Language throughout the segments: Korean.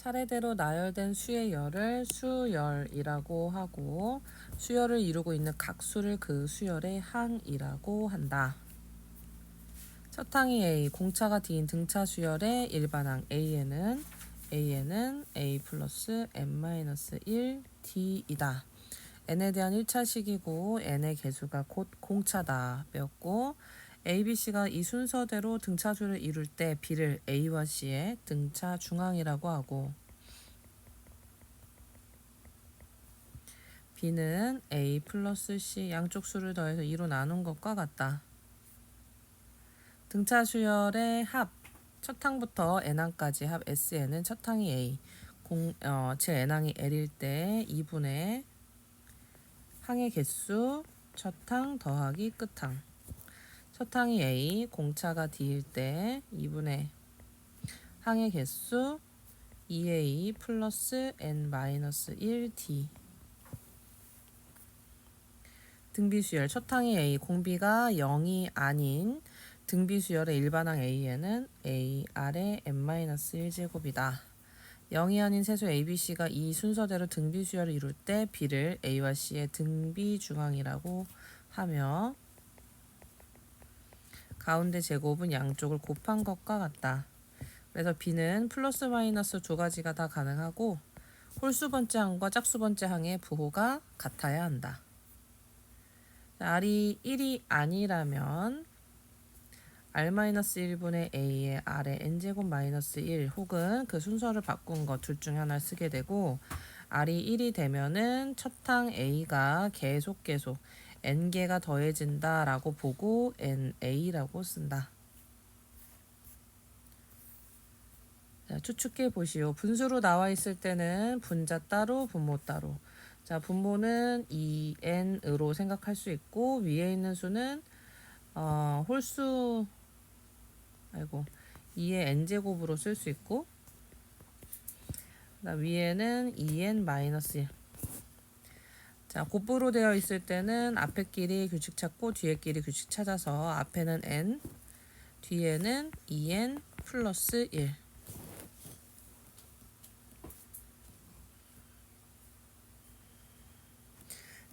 차례대로 나열된 수의 열을 수열이라고 하고 수열을 이루고 있는 각 수를 그 수열의 항이라고 한다. 첫 항이 A, 공차가 D인 등차 수열의 일반항 A에는 A 플러스 n-1 D이다. n에 대한 1차식이고 n의 개수가 곧 공차다 배웠고, ABC가 이 순서대로 등차수를 이룰 때 B를 A와 C의 등차 중앙이라고 하고, B는 A 플러스 C 양쪽 수를 더해서 2로 나눈 것과 같다. 등차 수열의 합, 첫 항부터 n항까지 합 SN은 첫 항이 A, 즉 n항이 L일 때 2분의 항의 개수 첫 항 더하기 끝 항. 첫 항이 A, 공차가 D일 때 2분의 항의 개수 2A 플러스 n-1 D. 등비수열, 첫 항이 A, 공비가 0이 아닌 등비수열의 일반항 A에는 A 아래 n-1제곱이다. 0이 아닌 세수 ABC가 이 순서대로 등비수열을 이룰 때 B를 A와 C의 등비중앙이라고 하며, 가운데 제곱은 양쪽을 곱한 것과 같다. 그래서 B는 플러스 마이너스 두 가지가 다 가능하고 홀수 번째 항과 짝수 번째 항의 부호가 같아야 한다. R이 1이 아니라면 R-1분의 A의 R의 n제곱 마이너스 1 혹은 그 순서를 바꾼 것 둘 중에 하나를 쓰게 되고, R이 1이 되면은 첫 항 A가 계속 n개가 더해진다 라고 보고 NA라고 쓴다. 자, 추측해 보시오. 분수로 나와 있을 때는 분자 따로 분모 따로. 자, 분모는 2n으로 생각할 수 있고, 위에 있는 수는 홀수 2의 n제곱으로 쓸 수 있고, 위에는 2n-1. 자, 곱부로 되어 있을 때는 앞에 끼리 규칙 찾고 뒤에 끼리 규칙 찾아서 앞에는 n, 뒤에는 2n 플러스 1.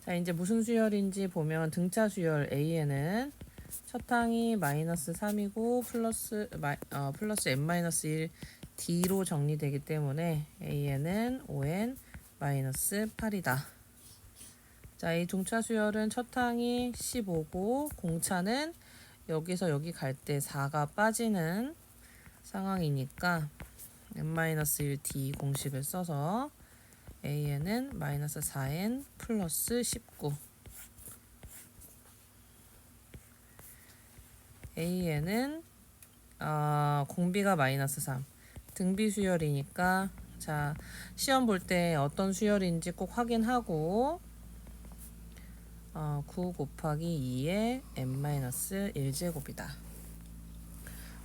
자, 이제 무슨 수열인지 보면 등차 수열 A에는 첫 항이 마이너스 3이고 플러스 n-1 D로 정리되기 때문에 A에는 5n-8이다. 자, 이 등차 수열은 첫 항이 15고 공차는 여기서 여기 갈 때 4가 빠지는 상황이니까 n-1 D 공식을 써서 A에는 마이너스 4n 플러스 19, A에는 공비가 마이너스 3, 등비 수열이니까, 자, 시험 볼 때 어떤 수열인지 꼭 확인하고 9 곱하기 2의 n-1제곱이다.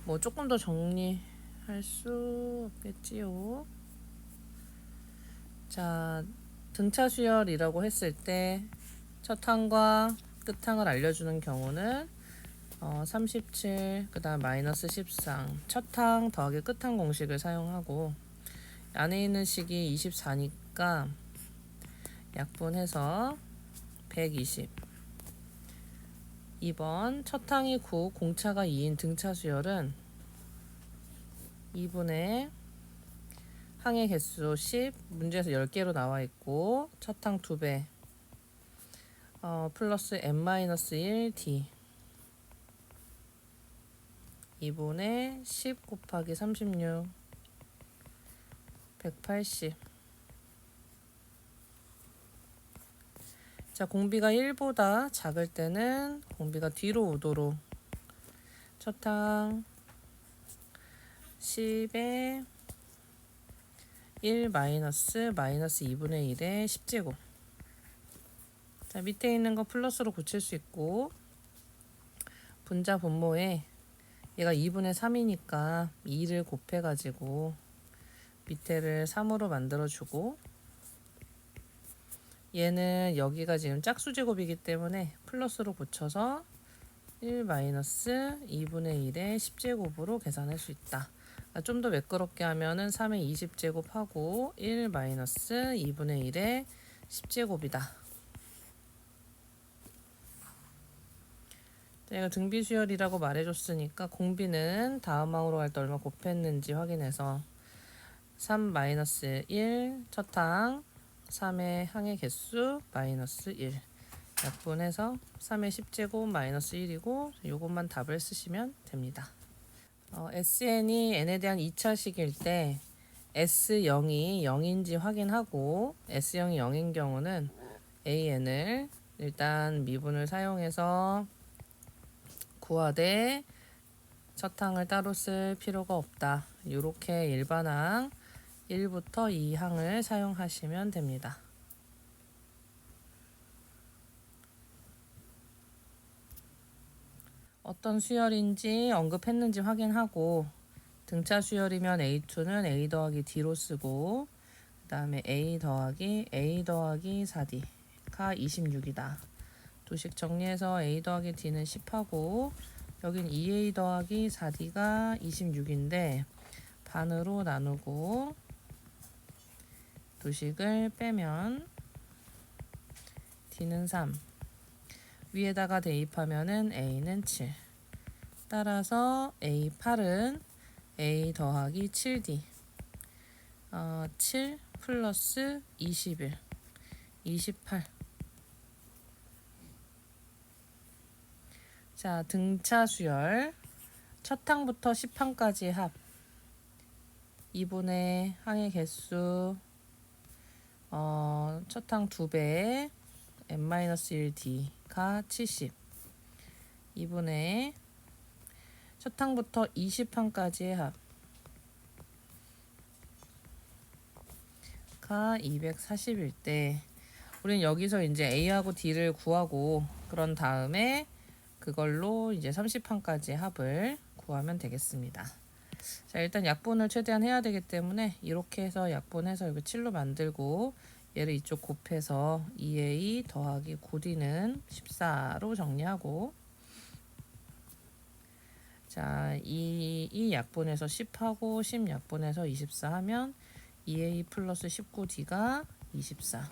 뭐 조금 더 정리할 수 없겠지요. 자, 등차 수열이라고 했을 때 첫 항과 끝 항을 알려주는 경우는 37, 그 다음 마이너스 13, 첫 항 더하기 끝 항 공식을 사용하고, 안에 있는 식이 24니까 약분해서 120. 2번 첫 항이 9, 공차가 2인 등차 수열은 2분의 항의 개수 10, 문제에서 10개로 나와 있고 첫 항 2배 플러스 n-1 D 2분의 10 곱하기 36 180. 자, 공비가 1보다 작을 때는 공비가 뒤로 오도록 첫 항 10에 1 마이너스 2분의 1의 10제곱. 자, 밑에 있는 거 플러스로 고칠 수 있고, 분자 분모에 얘가 2분의 3이니까 2를 곱해가지고 밑에를 3으로 만들어주고, 얘는 여기가 지금 짝수 제곱이기 때문에 플러스로 고쳐서 1 마이너스 2분의 1의 10제곱으로 계산할 수 있다. 좀 더 매끄럽게 하면은 3의 20제곱 하고 1 마이너스 2분의 1의 10제곱이다. 얘가 등비수열이라고 말해줬으니까 공비는 다음 항으로 갈 때 얼마 곱했는지 확인해서 3 마이너스 1 첫 항 3의 항의 개수 마이너스 1 약분해서 3의 10제곱 마이너스 1이고 요것만 답을 쓰시면 됩니다. SN이 n에 대한 2차식일 때 S0이 0인지 확인하고 S0이 0인 경우는 AN을 일단 미분을 사용해서 구하되 첫 항을 따로 쓸 필요가 없다. 이렇게 일반항 1부터 2항을 사용하시면 됩니다. 어떤 수열인지 언급했는지 확인하고 등차 수열이면 A2는 A 더하기 D로 쓰고 그 다음에 A 더하기 4D가 26이다. 두식 정리해서 A 더하기 D는 10하고 여긴 2A 더하기 4D가 26인데 반으로 나누고 두식을 빼면 D는 3 위에다가 대입하면은 A는 7 따라서 A8은 A 더하기 7D 7 플러스 21 28 자, 등차 수열 첫 항부터 10항까지 합 2분의 항의 개수 첫 항 2배 n-1d가 70 2분의 첫 항부터 20항까지의 합가 240일 때 우리는 여기서 이제 A하고 D를 구하고 그런 다음에 그걸로 이제 30항까지 합을 구하면 되겠습니다. 자, 일단 약분을 최대한 해야 되기 때문에 이렇게 해서 약분해서 이거 7로 만들고 얘를 이쪽 곱해서 2A 더하기 9D는 14로 정리하고 자, 이 약분해서 10하고 10 약분해서 24 하면 2A 플러스 19D가 24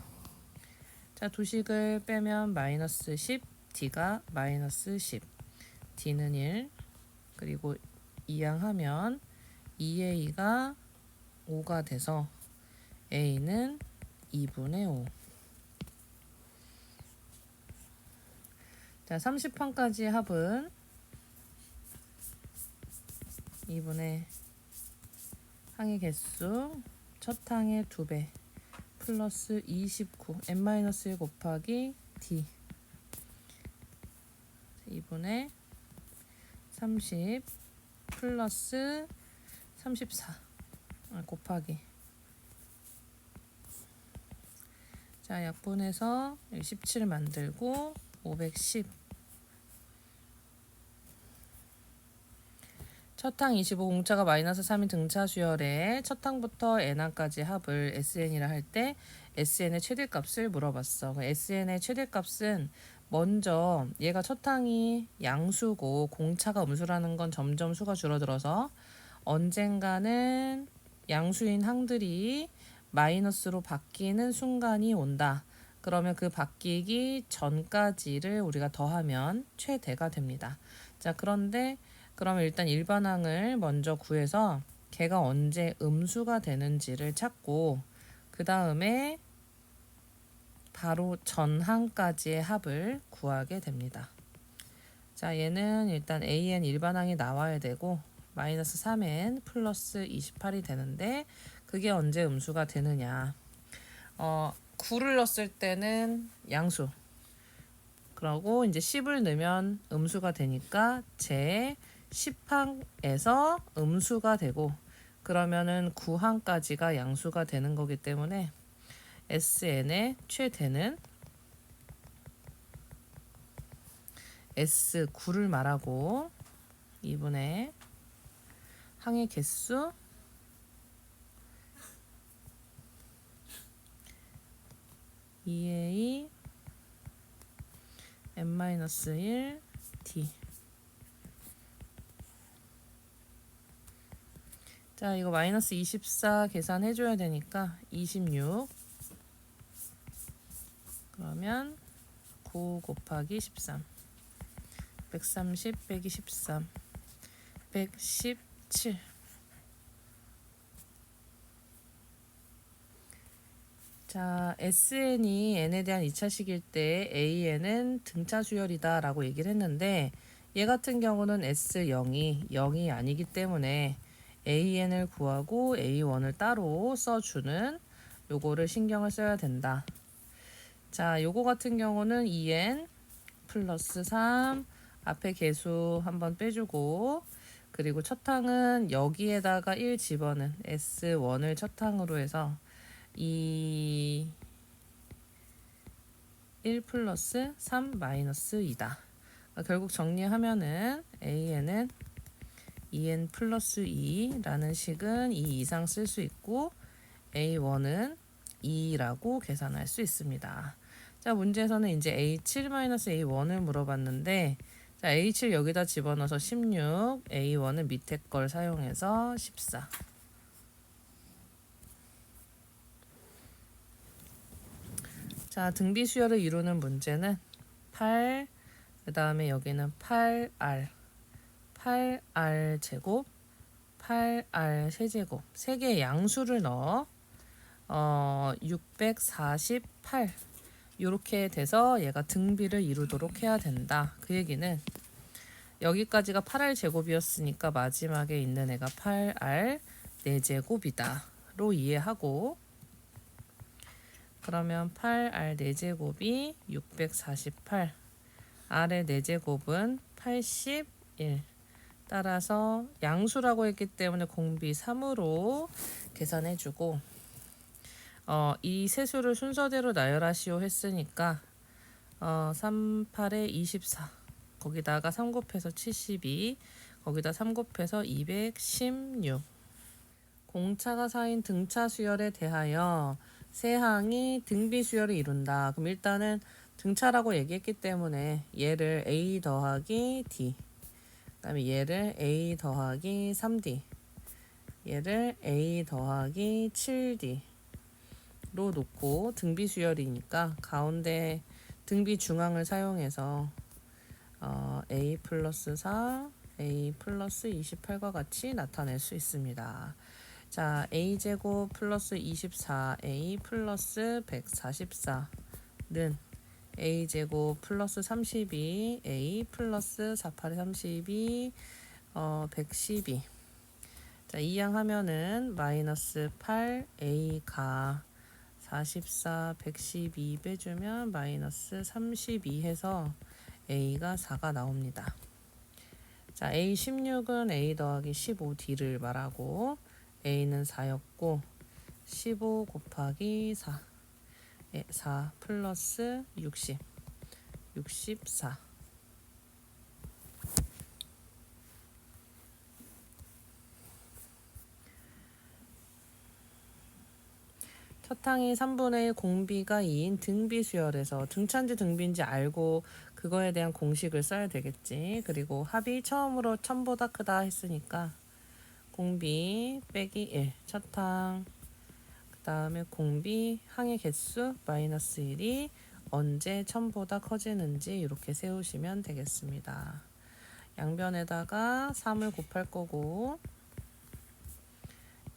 자, 두식을 빼면 마이너스 10 D가 마이너스 10 D는 1 그리고 이항하면 2A가 5가 돼서 A는 2분의 5 자, 30항까지 합은 2분의 항의 개수 첫 항의 2배 플러스 29 n-1 곱하기 D 2분의 30 플러스 34 곱하기 자, 약분해서 17 만들고 510 첫 항 25 공차가 마이너스 3인 등차 수열에 첫 항부터 n항까지 합을 SN이라 할 때 SN의 최대값을 물어봤어. SN의 최대값은 먼저 얘가 첫 항이 양수고 공차가 음수라는 건 점점 수가 줄어들어서 언젠가는 양수인 항들이 마이너스로 바뀌는 순간이 온다. 그러면 그 바뀌기 전까지를 우리가 더하면 최대가 됩니다. 자, 그런데 그러면 일단 일반항을 먼저 구해서 걔가 언제 음수가 되는지를 찾고 그 다음에 바로 전항까지의 합을 구하게 됩니다. 자, 얘는 일단 AN 일반항이 나와야 되고 마이너스 3N 플러스 28이 되는데 그게 언제 음수가 되느냐 9를 넣었을 때는 양수 그러고 이제 10을 넣으면 음수가 되니까 제 10항에서 음수가 되고 그러면은 9항까지가 양수가 되는 거기 때문에 SN의 최대는 S9를 말하고 2분의 항의 개수 EA n-1 D 자, 이거 마이너스 24 계산해 줘야 되니까 26. 그러면 9 곱하기 13. 130 빼기 13. 117. 자, SN이 n에 대한 2차식일 때 AN은 등차 수열이다 라고 얘기를 했는데, 얘 같은 경우는 S0이 0이 아니기 때문에 AN을 구하고 A1을 따로 써주는 요거를 신경을 써야 된다. 자, 요거 같은 경우는 2n 플러스 3 앞에 개수 한번 빼주고, 그리고 첫 항은 여기에다가 1 집어넣은 S1을 첫 항으로 해서 1 플러스 3 마이너스 2다. 결국 정리하면은 AN은 2n 플러스 2라는 식은 2 이상 쓸 수 있고, A1은 2라고 계산할 수 있습니다. 자, 문제에서는 이제 A7-A1을 물어봤는데, 자, A7 여기다 집어넣어서 16, A1은 밑에 걸 사용해서 14. 자, 등비 수열을 이루는 문제는 8, 그 다음에 여기는 8R, 8R 제곱, 8R 세제곱, 3개의 양수를 넣어 648 이렇게 돼서 얘가 등비를 이루도록 해야 된다. 그 얘기는 여기까지가 8R 제곱이었으니까 마지막에 있는 애가 8R 4제곱이다 로 이해하고, 그러면 8R 4제곱이 648, R의 4제곱은 81. 따라서 양수라고 했기 때문에 공비 3으로 계산해주고, 이 세 수를 순서대로 나열하시오 했으니까 3, 8에 24, 거기다가 3 곱해서 72, 거기다 3 곱해서 216. 공차가 쌓인 등차 수열에 대하여 세 항이 등비 수열을 이룬다. 그럼 일단은 등차라고 얘기했기 때문에 얘를 A 더하기 D, 그 다음에 얘를 A 더하기 3D, 얘를 A 더하기 7D 로 놓고, 등비 수열이니까 가운데 등비 중앙을 사용해서 A 플러스 4, A 플러스 28과 같이 나타낼 수 있습니다. 자, A제곱 플러스 24, A 플러스 144는 A제곱 플러스 32, A 플러스 48에 32, 112. 자, 이항하면은 마이너스 8, A가 44, 112 빼주면 마이너스 32 해서 A가 4가 나옵니다. 자, A16은 A 더하기 15D를 말하고, A는 4였고 15 곱하기 4, 4 플러스 60, 64. 첫 항이 3분의 1 공비가 2인 등비 수열에서 등차인지 등비인지 알고 그거에 대한 공식을 써야 되겠지. 그리고 합이 처음으로 1000보다 크다 했으니까 공비 빼기 1 첫 항, 그 다음에 공비 항의 개수 마이너스 1이 언제 1000보다 커지는지 이렇게 세우시면 되겠습니다. 양변에다가 3을 곱할 거고,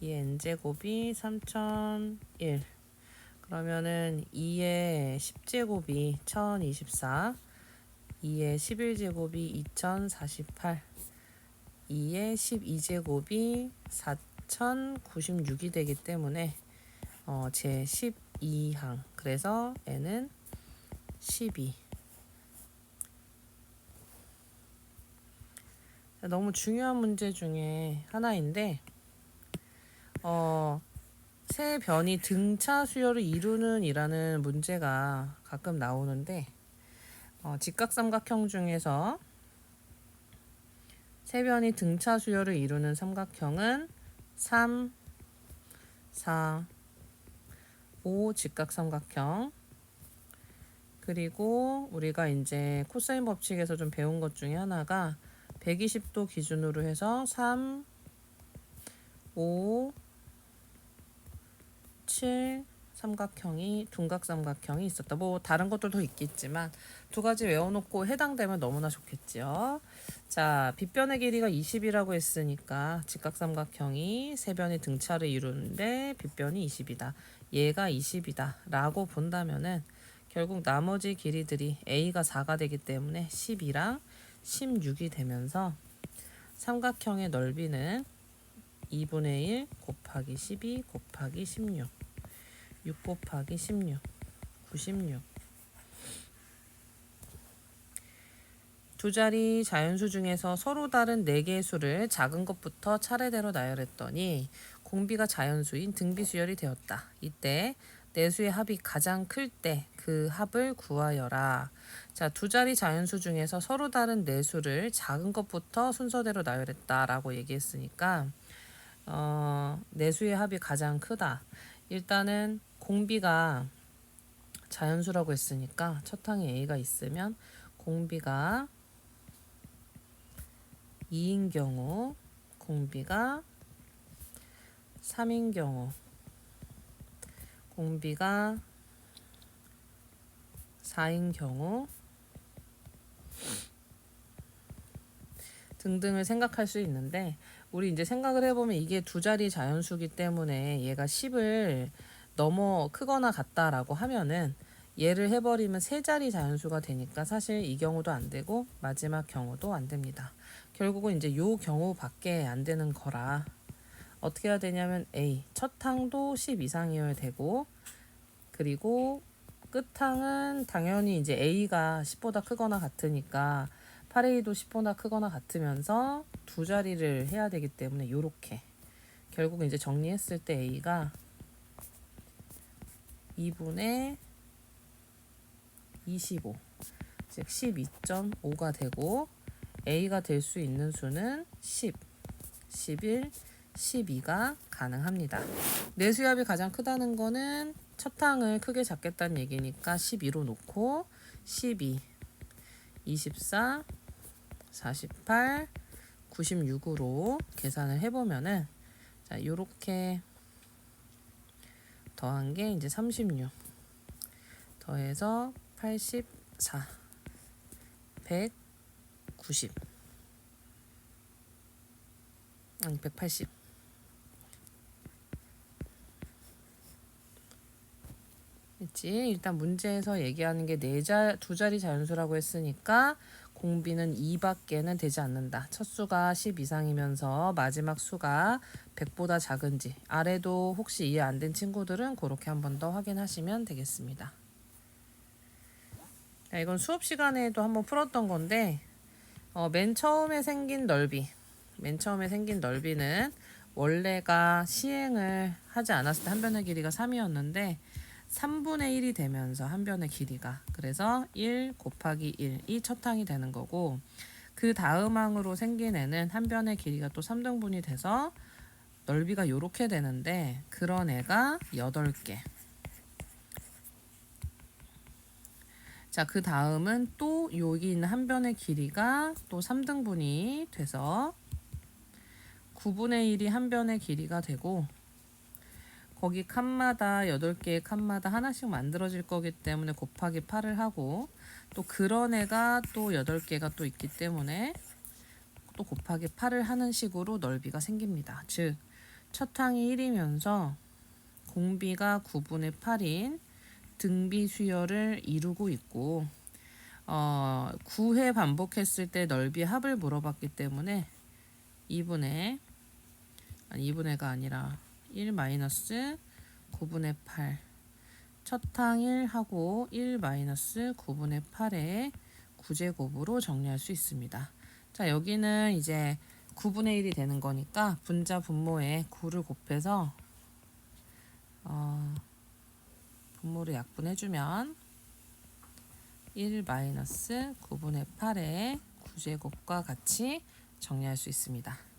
이 n제곱이 3001, 그러면은 2의 10제곱이 1024, 2의 11제곱이 2048, 2의 12제곱이 4096이 되기 때문에 제 12항, 그래서 n은 12. 너무 중요한 문제 중에 하나인데, 세 변이 등차 수열을 이루는 이라는 문제가 가끔 나오는데, 직각삼각형 중에서 세 변이 등차 수열을 이루는 삼각형은 3, 4, 5 직각삼각형, 그리고 우리가 이제 코사인 법칙에서 좀 배운 것 중에 하나가 120도 기준으로 해서 3, 5, 7 삼각형이 둔각삼각형이 있었다. 뭐 다른 것들도 있겠지만 두 가지 외워놓고 해당되면 너무나 좋겠죠. 자, 빗변의 길이가 20이라고 했으니까 직각삼각형이 세 변의 등차를 이루는데 빗변이 20이다. 얘가 20이다 라고 본다면은 결국 나머지 길이들이 A가 4가 되기 때문에 12랑 16이 되면서 삼각형의 넓이는 2분의 1 곱하기 12 곱하기 16 6 곱하기 16 96 두 자리 자연수 중에서 서로 다른 4개의 수를 작은 것부터 차례대로 나열했더니 공비가 자연수인 등비수열이 되었다. 이때 내수의 합이 가장 클 때 그 합을 구하여라. 자, 두 자리 자연수 중에서 서로 다른 4수를 작은 것부터 순서대로 나열했다라고 얘기했으니까 내수의 합이 가장 크다. 일단은 공비가 자연수라고 했으니까 첫 항에 A가 있으면 공비가 2인 경우, 공비가 3인 경우, 공비가 4인 경우 등등을 생각할 수 있는데 우리 이제 생각을 해보면 이게 두 자리 자연수기 때문에 얘가 10을 넘어 크거나 같다라고 하면은 얘를 해버리면 세 자리 자연수가 되니까 사실 이 경우도 안 되고 마지막 경우도 안 됩니다. 결국은 이제 요 경우밖에 안 되는 거라 어떻게 해야 되냐면 A 첫 항도 10 이상이어야 되고 그리고 끝항은 당연히 이제 A가 10보다 크거나 같으니까 8A도 10보다 크거나 같으면서 두 자리를 해야 되기 때문에 요렇게 결국 이제 정리했을 때 A가 2분의 25 즉 12.5가 되고 A가 될 수 있는 수는 10, 11, 12가 가능합니다. 내수합이 가장 크다는 거는 첫 항을 크게 잡겠다는 얘기니까 12로 놓고 12, 24, 48, 96으로 계산을 해보면은 자, 요렇게 더한 게 이제 36 더해서 84 190 아니 180 있지. 일단 문제에서 얘기하는 게 두 자리 자연수라고 했으니까 공비는 2밖에는 되지 않는다. 첫 수가 10 이상이면서 마지막 수가 100보다 작은지 아래도 혹시 이해 안 된 친구들은 그렇게 한 번 더 확인하시면 되겠습니다. 자, 이건 수업 시간에도 한번 풀었던 건데 맨 처음에 생긴 넓이는 원래가 시행을 하지 않았을 때 한 변의 길이가 3이었는데 3분의 1이 되면서 한 변의 길이가 그래서 1 곱하기 1이 첫 항이 되는 거고 그 다음 항으로 생긴 애는 한 변의 길이가 또 3등분이 돼서 넓이가 요렇게 되는데 그런 애가 8개. 자, 그 다음은 또 여기 있는 한 변의 길이가 또 3등분이 돼서 9분의 1이 한 변의 길이가 되고 거기 칸마다 8개의 칸마다 하나씩 만들어질 거기 때문에 곱하기 8을 하고 또 그런 애가 또 8개가 또 있기 때문에 또 곱하기 8을 하는 식으로 넓이가 생깁니다. 즉 첫 항이 1이면서 공비가 9분의 8인 등비 수열을 이루고 있고 9회 반복했을 때 넓이 합을 물어봤기 때문에 2분의가 아니라 1 마이너스 9분의 8 첫 항 1하고 1 마이너스 9분의 8의 9제곱으로 정리할 수 있습니다. 자, 여기는 이제 9분의 1이 되는 거니까 분자 분모에 9를 곱해서 분모를 약분해주면 1 마이너스 9분의 8의 9제곱과 같이 정리할 수 있습니다.